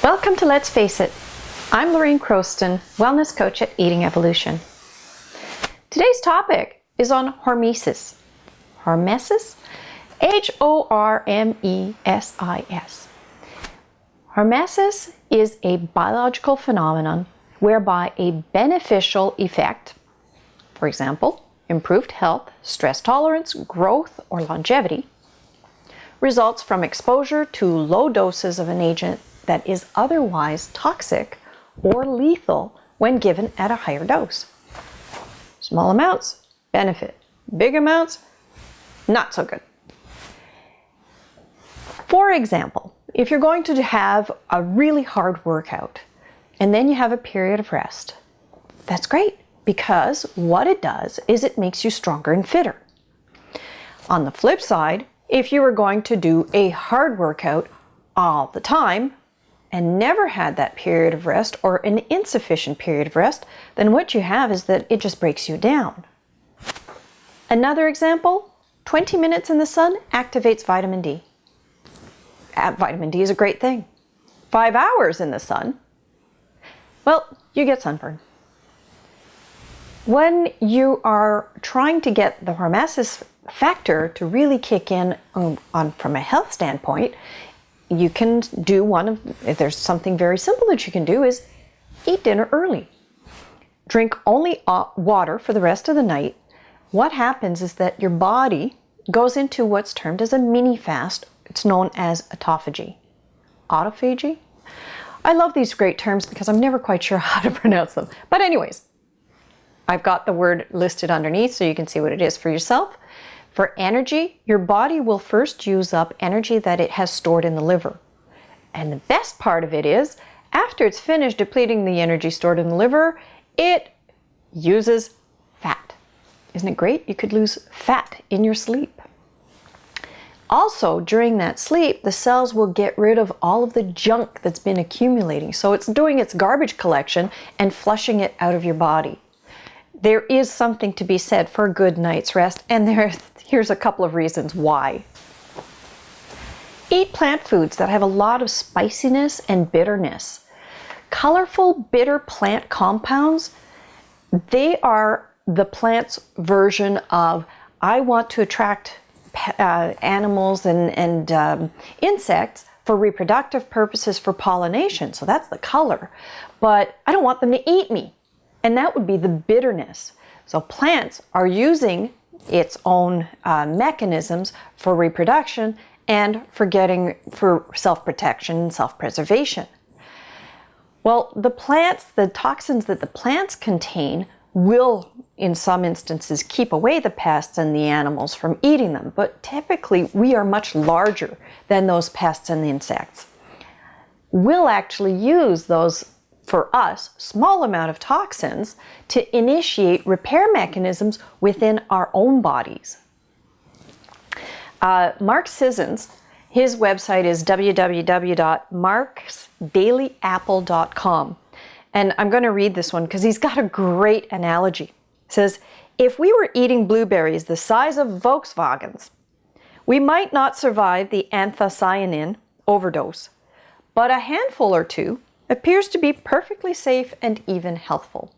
Welcome to Let's Face It. I'm Lorraine Croston, wellness coach at Eating Evolution. Today's topic is on hormesis. Hormesis? Hormesis. Hormesis is a biological phenomenon whereby a beneficial effect, for example, improved health, stress tolerance, growth, or longevity, results from exposure to low doses of an agent that is otherwise toxic or lethal when given at a higher dose. Small amounts, benefit. Big amounts, not so good. For example, if you're going to have a really hard workout and then you have a period of rest, that's great because what it does is it makes you stronger and fitter. On the flip side, if you were going to do a hard workout all the time and never had that period of rest or an insufficient period of rest, then what you have is that it just breaks you down. Another example, 20 minutes in the sun activates vitamin D. Vitamin D is a great thing. 5 hours in the sun, well, you get sunburn. When you are trying to get the hormesis factor to really kick in from a health standpoint, you can do if there's something very simple that you can do is eat dinner early. Drink only water for the rest of the night. What happens is that your body goes into what's termed as a mini fast. It's known as autophagy. Autophagy? I love these great terms because I'm never quite sure how to pronounce them. But anyways, I've got the word listed underneath so you can see what it is for yourself. For energy, your body will first use up energy that it has stored in the liver. And the best part of it is, after it's finished depleting the energy stored in the liver, it uses fat. Isn't it great? You could lose fat in your sleep. Also, during that sleep, the cells will get rid of all of the junk that's been accumulating. So it's doing its garbage collection and flushing it out of your body. There is something to be said for a good night's rest, and here's a couple of reasons why. Eat plant foods that have a lot of spiciness and bitterness. Colorful, bitter plant compounds, they are the plant's version of, I want to attract animals and insects for reproductive purposes for pollination. So that's the color. But I don't want them to eat me. And that would be the bitterness. So plants are using its own mechanisms for reproduction and for self-protection and self-preservation. Well, the toxins that the plants contain will, in some instances, keep away the pests and the animals from eating them. But typically, we are much larger than those pests and insects. We'll actually use those, for us, small amount of toxins to initiate repair mechanisms within our own bodies. Mark Sissons, his website is www.marksdailyapple.com. And I'm going to read this one because he's got a great analogy. It says, if we were eating blueberries the size of Volkswagens, we might not survive the anthocyanin overdose, but a handful or two appears to be perfectly safe and even healthful.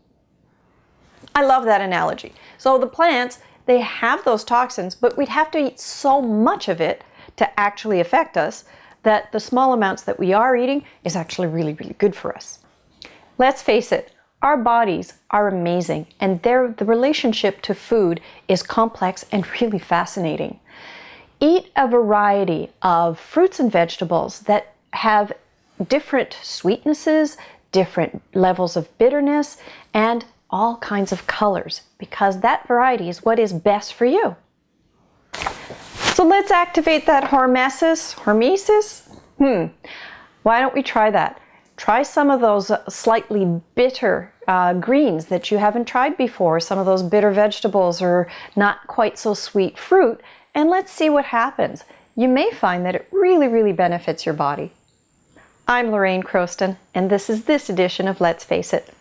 I love that analogy. So the plants, they have those toxins, but we'd have to eat so much of it to actually affect us that the small amounts that we are eating is actually really, really good for us. Let's face it, our bodies are amazing, and the relationship to food is complex and really fascinating. Eat a variety of fruits and vegetables that have different sweetnesses, different levels of bitterness, and all kinds of colors, because that variety is what is best for you. So let's activate that hormesis. Why don't we try that? Try some of those slightly bitter greens that you haven't tried before, some of those bitter vegetables or not quite so sweet fruit, and let's see what happens. You may find that it really, really benefits your body. I'm Lorraine Croston, and this is this edition of Let's Face It.